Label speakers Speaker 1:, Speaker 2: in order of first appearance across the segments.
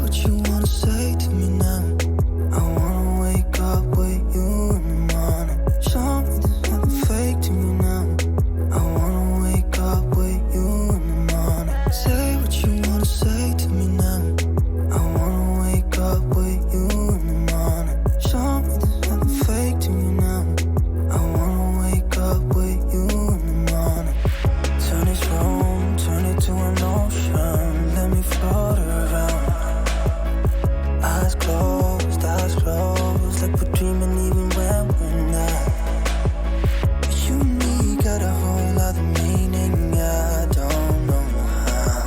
Speaker 1: what you wanna say to me now. I wanna wake up with you in the morning. Show me there's nothing fake to me now. I wanna wake up with you in the morning. Say what you wanna say to me now. I wanna wake up with you in the morning. Show me there's nothing fake to me now. I wanna wake up with you in the morning. Turn this room, turn it to an ocean. Let me float around. Eyes closed, like we're dreaming even when we're not. You and me got a whole other meaning, I don't know how.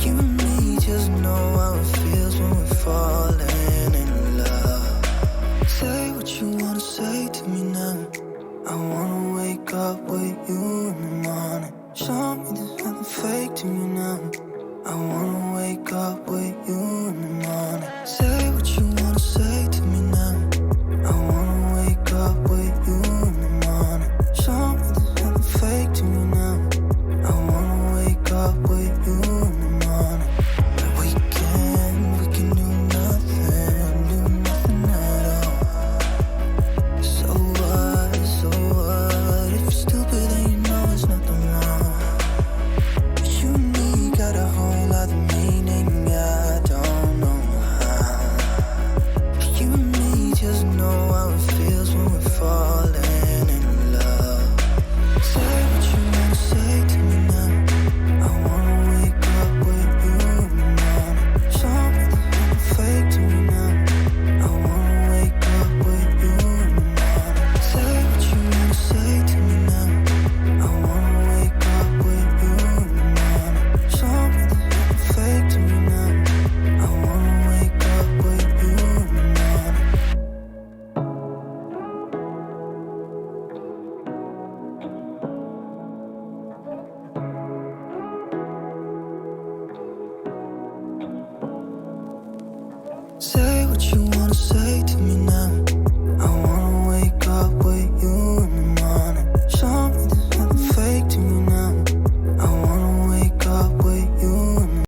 Speaker 1: You and me just know how it feels when we're falling in love. Say what you wanna say to me now. I wanna wake up with you in the morning. Show me there's nothing fake to me now. I wanna wake up with you in the morning. Say what you wanna say to me now. I wanna wake up with you in the morning. Show me there's nothing fake to me now. I wanna wake up with you in the morning. We can do nothing at all. So what, if you're stupid then you know there's nothing wrong. You and me got a whole other meaning, I don't know how. You and me just know how it feels when we're falling in love. Say what you wanna say to me now. I wanna wake up with you in the morning. Show me there's nothing fake to me now. I wanna wake up with you in the morning. Say what you wanna say to me now. I wanna wake up with you in the morning. Show me there's nothing fake to me now. I wanna wake up with you in the morning. Say what you wanna say